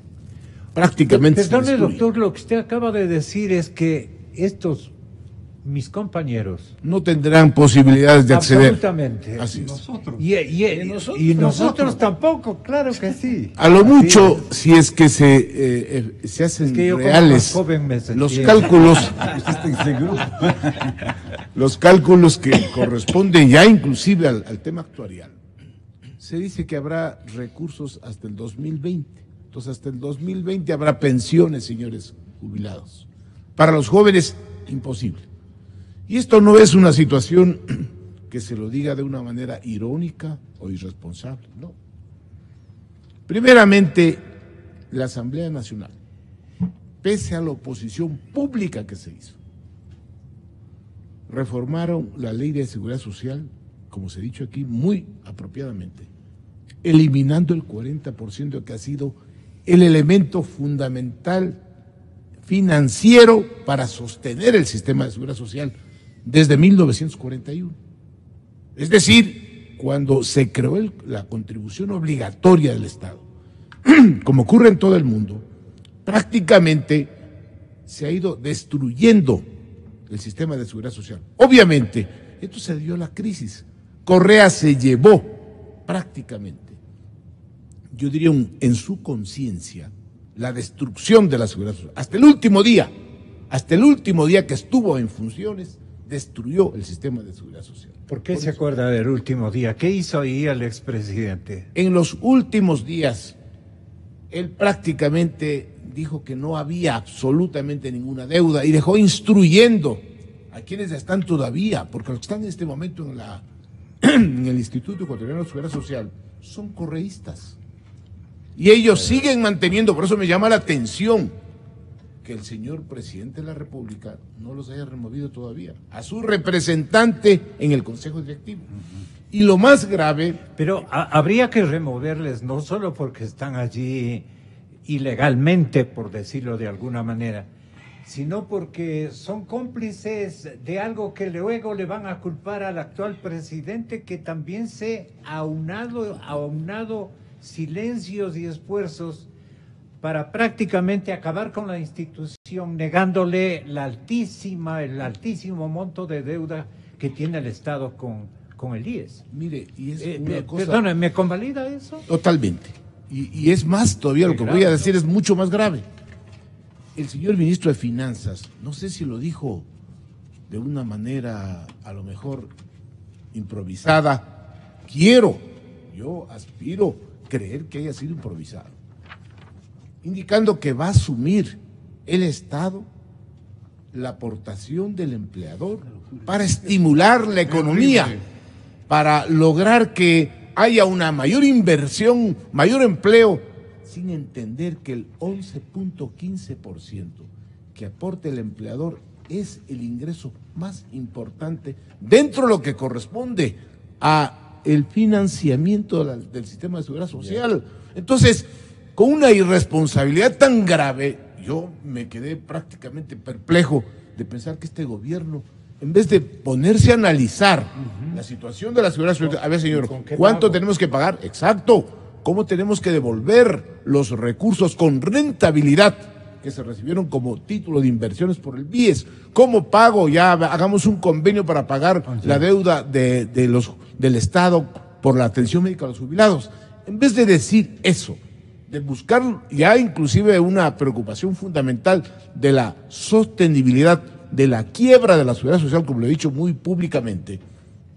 prácticamente Perdone, doctor, lo que usted acaba de decir es que mis compañeros no tendrán posibilidades de acceder. Absolutamente. Así es. Nosotros. Y nosotros tampoco, claro que sí. A lo Así mucho, es. si es que se hacen Es que yo como reales más joven me sentía. los cálculos que corresponden ya inclusive al tema actuarial, Se dice que habrá recursos hasta el 2020. Entonces, hasta el 2020 habrá pensiones, señores jubilados. Para los jóvenes, imposible. Y esto no es una situación que se lo diga de una manera irónica o irresponsable, no. Primeramente, la Asamblea Nacional, pese a la oposición pública que se hizo, reformaron la Ley de Seguridad Social, como se ha dicho aquí, muy apropiadamente, eliminando el 40% que ha sido el elemento fundamental financiero para sostener el sistema de seguridad social desde 1941. Es decir, cuando se creó la contribución obligatoria del Estado, como ocurre en todo el mundo, prácticamente se ha ido destruyendo el sistema de seguridad social. Obviamente, esto se dio a la crisis. Correa se llevó prácticamente, yo diría en su conciencia, la destrucción de la seguridad social. Hasta el último día que estuvo en funciones, destruyó el sistema de seguridad social. ¿Por qué se acuerda del último día? ¿Qué hizo ahí el expresidente? En los últimos días, él prácticamente dijo que no había absolutamente ninguna deuda y dejó instruyendo a quienes están todavía, porque los que están en este momento en el Instituto Ecuatoriano de Seguridad Social son correístas. Y ellos siguen manteniendo, por eso me llama la atención que el señor presidente de la República no los haya removido todavía, a su representante en el Consejo Directivo. Y lo más grave... Pero habría que removerles no solo porque están allí ilegalmente, por decirlo de alguna manera, sino porque son cómplices de algo que luego le van a culpar al actual presidente, que también se ha aunado silencios y esfuerzos para prácticamente acabar con la institución, negándole el altísimo monto de deuda que tiene el Estado con el IES. Mire, y es una cosa... Perdón, ¿me convalida eso? Totalmente. Y es más todavía, lo que voy a decir es mucho más grave. El señor ministro de Finanzas, no sé si lo dijo de una manera a lo mejor improvisada, yo aspiro creer que haya sido improvisado, indicando que va a asumir el Estado la aportación del empleador para estimular la economía, para lograr que haya una mayor inversión, mayor empleo, sin entender que el 11.15% que aporte el empleador es el ingreso más importante dentro de lo que corresponde a el financiamiento del sistema de seguridad social. Entonces, con una irresponsabilidad tan grave, yo me quedé prácticamente perplejo de pensar que este gobierno, en vez de ponerse a analizar la situación de la seguridad social, a ver, señor, ¿cuánto tenemos que pagar? Exacto. ¿Cómo tenemos que devolver los recursos con rentabilidad que se recibieron como título de inversiones por el BIES? ¿Cómo pago? Ya hagamos un convenio para pagar la deuda del Estado por la atención médica a los jubilados. En vez de decir eso, de buscar ya inclusive una preocupación fundamental de la sostenibilidad, de la quiebra de la seguridad social, como lo he dicho muy públicamente,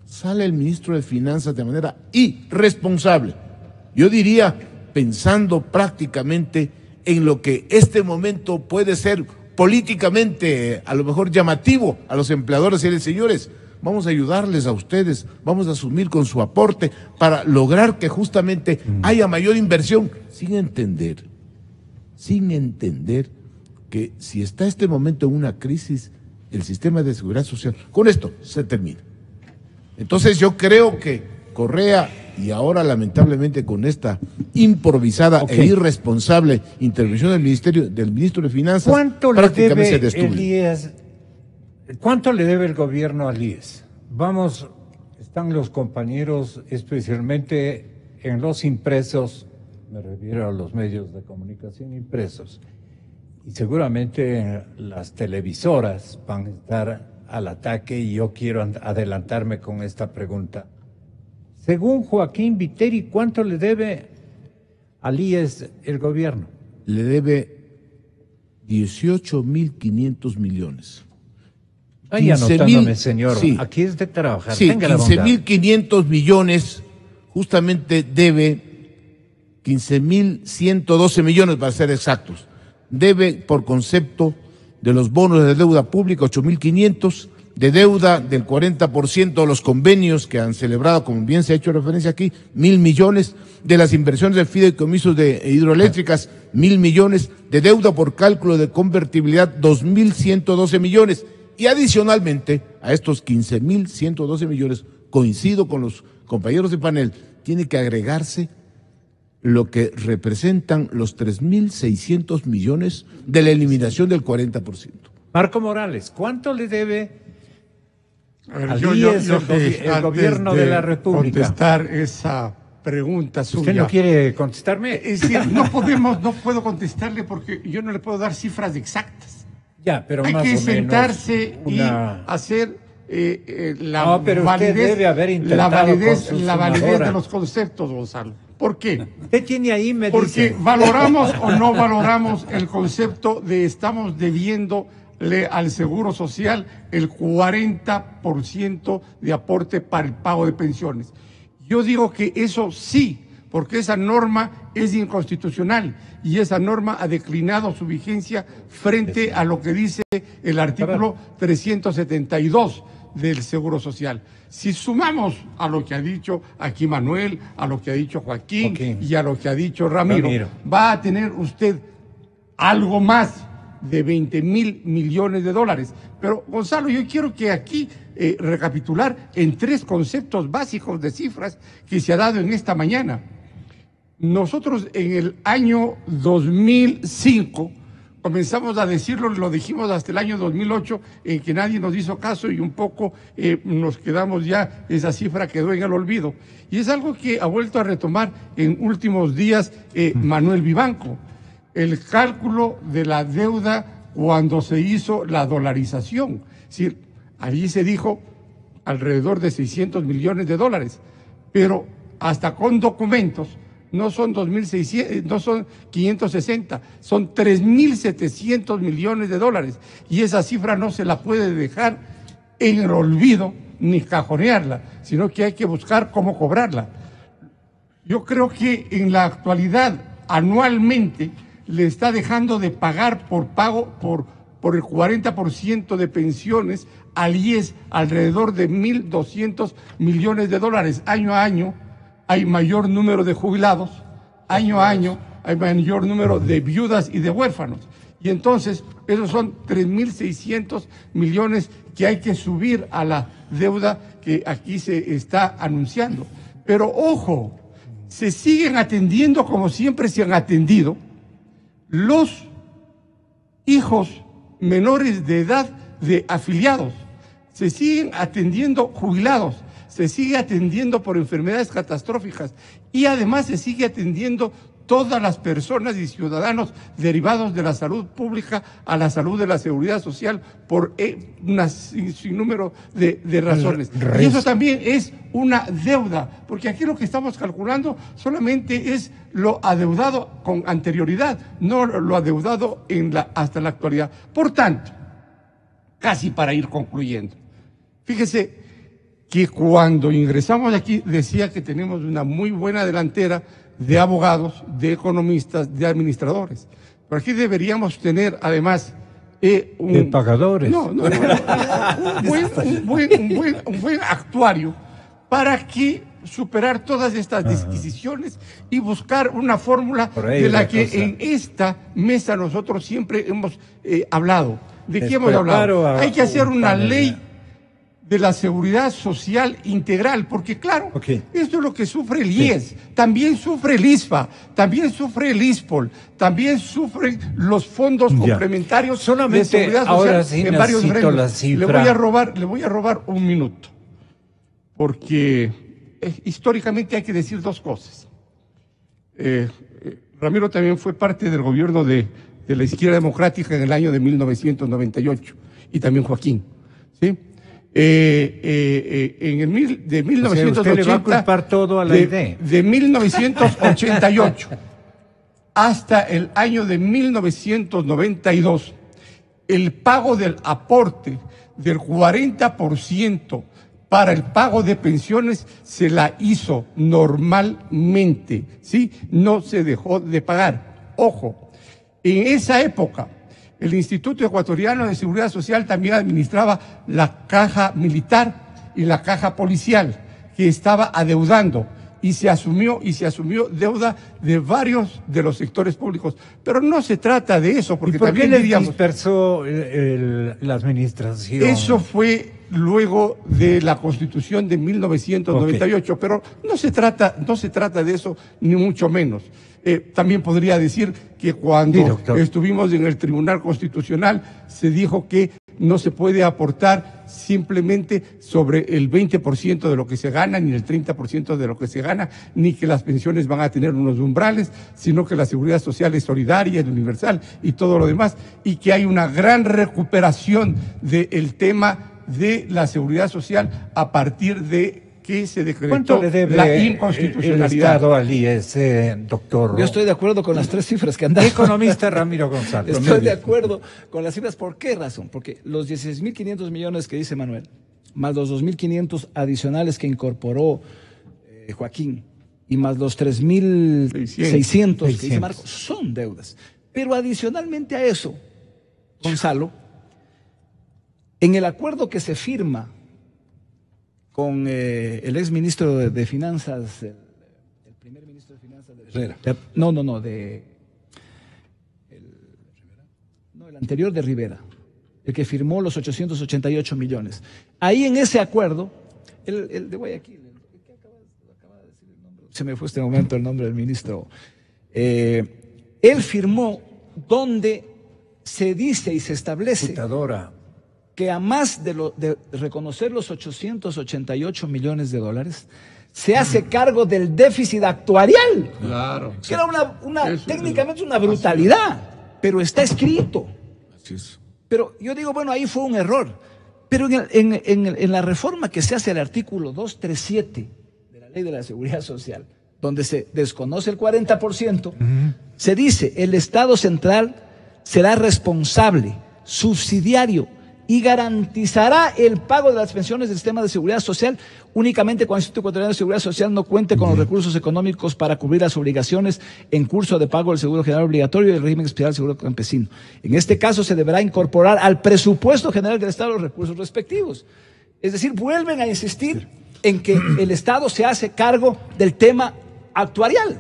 sale el ministro de Finanzas de manera irresponsable. Yo diría, pensando prácticamente en lo que este momento puede ser políticamente a lo mejor llamativo a los empleadores y decirles, señores, vamos a ayudarles a ustedes, vamos a asumir con su aporte para lograr que justamente haya mayor inversión, sin entender que si está este momento en una crisis, el sistema de seguridad social, con esto se termina. Entonces yo creo que Correa, y ahora lamentablemente con esta improvisada e irresponsable intervención del ministro de Finanzas, prácticamente se destruye. ¿Cuánto le debe el gobierno al IES? Vamos, están los compañeros, especialmente en los impresos, me refiero a los medios de comunicación impresos, y seguramente las televisoras van a estar al ataque, y yo quiero adelantarme con esta pregunta. Según Joaquín Viteri, ¿cuánto le debe al IES el gobierno? Le debe 18.500 millones. Vaya anotándome, señor. Sí, aquí es de trabajar. Sí, 15.500 millones justamente debe 15.112 millones, para ser exactos. Debe, por concepto de los bonos de deuda pública, 8.500, de deuda del 40% de los convenios que han celebrado, como bien se ha hecho referencia aquí, 1.000 millones, de las inversiones de fideicomisos de hidroeléctricas, 1.000 millones, de deuda por cálculo de convertibilidad, 2.112 millones, y adicionalmente a estos 15.112 millones, coincido con los compañeros de panel, tiene que agregarse lo que representan los 3.600 millones de la eliminación del 40%. Marco Morales, ¿cuánto le debe al Yo- IES yo- el gobierno de la República? Contestar esa pregunta suya. ¿Usted no quiere contestarme? Es decir, no puedo contestarle porque yo no le puedo dar cifras exactas. Ya, pero Hay más que o menos sentarse y una... hacer la No, pero usted validez, debe haber intentado la validez, con su la validez sumadora. de los conceptos, Gonzalo. ¿Por qué? ¿Qué tiene ahí, me Porque dice? valoramos o no valoramos el concepto de estamos debiéndole al Seguro Social el 40% de aporte para el pago de pensiones. Yo digo que eso sí, porque esa norma es inconstitucional y esa norma ha declinado su vigencia frente a lo que dice el artículo 372 del Seguro Social. Si sumamos a lo que ha dicho aquí Manuel, a lo que ha dicho Joaquín y a lo que ha dicho Ramiro, va a tener usted algo más de 20.000 millones de dólares. Pero, Gonzalo, yo quiero que aquí recapitular en 3 conceptos básicos de cifras que se ha dado en esta mañana. Nosotros en el año 2005 comenzamos a decirlo, lo dijimos hasta el año 2008, en que nadie nos hizo caso y un poco nos quedamos ya, esa cifra quedó en el olvido. Y es algo que ha vuelto a retomar en últimos días Manuel Vivanco. El cálculo de la deuda cuando se hizo la dolarización. Es decir, allí se dijo alrededor de 600 millones de dólares, pero hasta con documentos no son 2.600, no son 560, son 3.700 millones de dólares. Y esa cifra no se la puede dejar en el olvido ni cajonearla, sino que hay que buscar cómo cobrarla. Yo creo que en la actualidad, anualmente, le está dejando de pagar por el 40% de pensiones al IES alrededor de 1.200 millones de dólares. Año a año hay mayor número de jubilados, año a año hay mayor número de viudas y de huérfanos. Y entonces, esos son 3.600 millones que hay que subir a la deuda que aquí se está anunciando. Pero ojo, se siguen atendiendo como siempre se han atendido los hijos menores de edad de afiliados, se siguen atendiendo jubilados, se sigue atendiendo por enfermedades catastróficas y además se sigue atendiendo todas las personas y ciudadanos derivados de la salud pública a la salud de la seguridad social por un sinnúmero de razones. Y eso también es una deuda, porque aquí lo que estamos calculando solamente es lo adeudado con anterioridad, no lo adeudado hasta la actualidad. Por tanto, casi para ir concluyendo, fíjese que cuando ingresamos aquí decía que tenemos una muy buena delantera de abogados, de economistas, de administradores. Pero aquí deberíamos tener además de pagadores. un buen actuario para que superar todas estas disquisiciones y buscar una fórmula de la que en esta mesa nosotros siempre hemos hablado. ¿De qué hemos hablado? Hay que hacer una ley de la seguridad social integral, porque claro, esto es lo que sufre el IES, también sufre el ISFA, también sufre el ISPOL, también sufren los fondos complementarios de seguridad social en varios gremios. Le voy a robar un minuto, porque históricamente hay que decir 2 cosas. Ramiro también fue parte del gobierno de la izquierda democrática en el año de 1998, y también Joaquín, ¿sí? De 1980, o sea, usted le va a culpar todo a la idea. De 1988 hasta el año de 1992, el pago del aporte del 40% para el pago de pensiones se la hizo normalmente, ¿sí? No se dejó de pagar. Ojo, en esa época, el Instituto Ecuatoriano de Seguridad Social también administraba la caja militar y la caja policial, que estaba adeudando, y se asumió deuda de varios de los sectores públicos. Pero no se trata de eso, porque ¿Y por también qué le diríamos, dispersó la administración? eso fue luego de la Constitución de 1998, pero no se trata de eso, ni mucho menos. También podría decir que cuando estuvimos en el Tribunal Constitucional se dijo que no se puede aportar simplemente sobre el 20% de lo que se gana, ni el 30% de lo que se gana, ni que las pensiones van a tener unos umbrales, sino que la seguridad social es solidaria, es universal y todo lo demás, y que hay una gran recuperación del tema de la seguridad social a partir de que se decretó la inconstitucionalidad. El Estado al IES, doctor? Yo estoy de acuerdo con las 3 cifras que han dado. Economista Ramiro González. Estoy de acuerdo con las cifras. ¿Por qué razón? Porque los 16.500 millones que dice Manuel, más los 2.500 adicionales que incorporó Joaquín, y más los 3.600 que dice Marco, son deudas. Pero adicionalmente a eso, Gonzalo, en el acuerdo que se firma con el ex ministro de Finanzas, el primer ministro de Finanzas de Herrera. El anterior de Rivera, el que firmó los 888 millones. Ahí en ese acuerdo, el de Guayaquil, acaba de decir el nombre, se me fue este momento el nombre del ministro, él firmó donde se dice y se establece que a más de reconocer los 888 millones de dólares, se hace cargo del déficit actuarial. Claro. Que era técnicamente una brutalidad, pero está escrito. Así es. Pero yo digo, bueno, ahí fue un error. Pero en la reforma que se hace al artículo 237 de la Ley de la Seguridad Social, donde se desconoce el 40%, se dice, el Estado central será responsable, subsidiario, y garantizará el pago de las pensiones del sistema de seguridad social únicamente cuando el Instituto Ecuatoriano de Seguridad Social no cuente con los recursos económicos para cubrir las obligaciones en curso de pago del Seguro General Obligatorio y el régimen especial del Seguro Campesino. En este caso se deberá incorporar al presupuesto general del Estado los recursos respectivos. Es decir, vuelven a insistir en que el Estado se hace cargo del tema actuarial.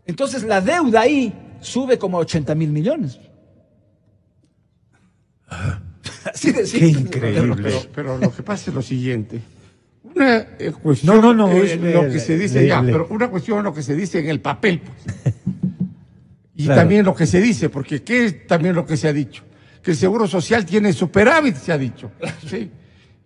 Entonces la deuda ahí sube como 80.000 millones. Así de Qué increíble. Pero lo que pasa es lo siguiente. Una cuestión es lo que se dice pero una cuestión es lo que se dice en el papel, pues. Y también lo que se dice, porque ¿qué es también lo que se ha dicho? Que el Seguro Social tiene superávit, se ha dicho. ¿Sí?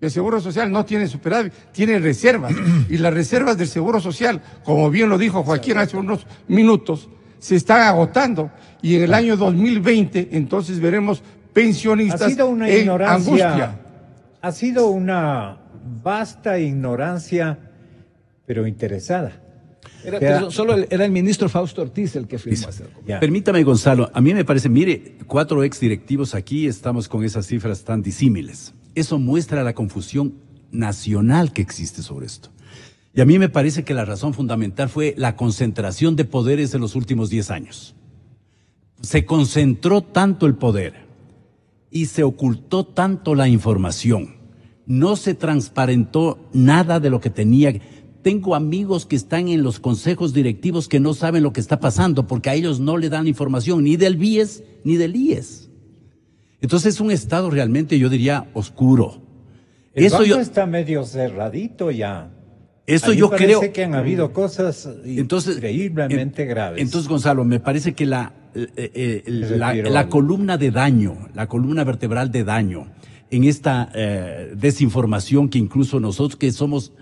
El Seguro Social no tiene superávit, tiene reservas. Y las reservas del Seguro Social, como bien lo dijo Joaquín hace unos minutos, se están agotando. Y en el año 2020, entonces veremos pensionistas ha sido una en ignorancia, angustia. Ha sido una vasta ignorancia, pero interesada. Solo era el ministro Fausto Ortiz el que firmó. Permítame, Gonzalo, a mí me parece, mire, 4 exdirectivos aquí, estamos con esas cifras tan disímiles. Eso muestra la confusión nacional que existe sobre esto. Y a mí me parece que la razón fundamental fue la concentración de poderes de los últimos 10 años. Se concentró tanto el poder y se ocultó tanto la información. No se transparentó nada de lo que tenía. Tengo amigos que están en los consejos directivos que no saben lo que está pasando porque a ellos no le dan información ni del BIES ni del IES. Entonces es un estado realmente, yo diría, oscuro. El banco está medio cerradito ya. Eso yo creo que han habido cosas increíblemente graves. Entonces, Gonzalo, me parece que la columna de daño, la columna vertebral de daño en esta desinformación que incluso nosotros que somos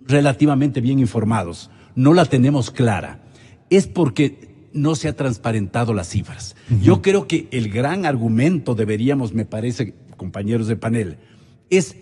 relativamente bien informados no la tenemos clara, es porque no se ha transparentado las cifras. Yo creo que el gran argumento deberíamos, me parece, compañeros de panel, es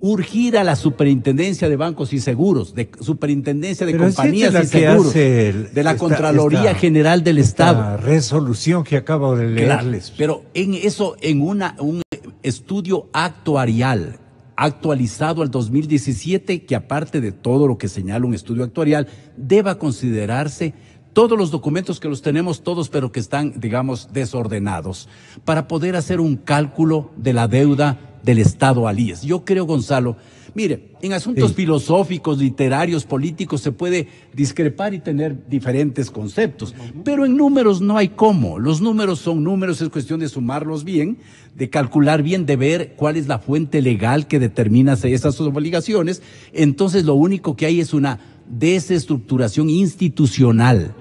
urgir a la Superintendencia de Bancos y Seguros, de Superintendencia de Compañías y Seguros, de la Contraloría General del Estado. La resolución que acabo de leerles. Claro, pero en eso, en un estudio actuarial actualizado al 2017, que aparte de todo lo que señala un estudio actuarial, deba considerarse todos los documentos que los tenemos todos, pero que están, digamos, desordenados, para poder hacer un cálculo de la deuda del Estado al IES. Yo creo, Gonzalo, mire, en asuntos filosóficos, literarios, políticos, se puede discrepar y tener diferentes conceptos, pero en números no hay cómo. Los números son números, es cuestión de sumarlos bien, de calcular bien, de ver cuál es la fuente legal que determina esas obligaciones. Entonces, lo único que hay es una desestructuración institucional.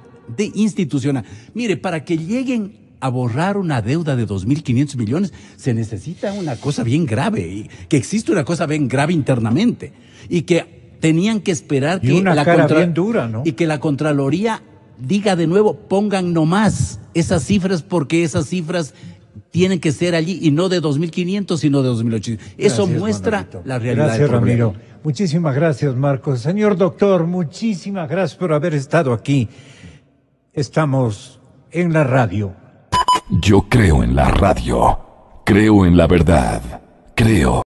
Mire, para que lleguen a borrar una deuda de 2.500 millones, se necesita una cosa bien grave, y que existe una cosa bien grave internamente, y que tenían que esperar que una cara bien dura, ¿no? Y que la Contraloría diga de nuevo, pongan nomás esas cifras, porque esas cifras tienen que ser allí, y no de 2.500, sino de 2.800. Eso muestra Manolito. la realidad. Gracias, del problema. Ramiro. Muchísimas gracias, Marcos. Señor doctor, muchísimas gracias por haber estado aquí. Estamos en la radio. Yo creo en la radio. Creo en la verdad. Creo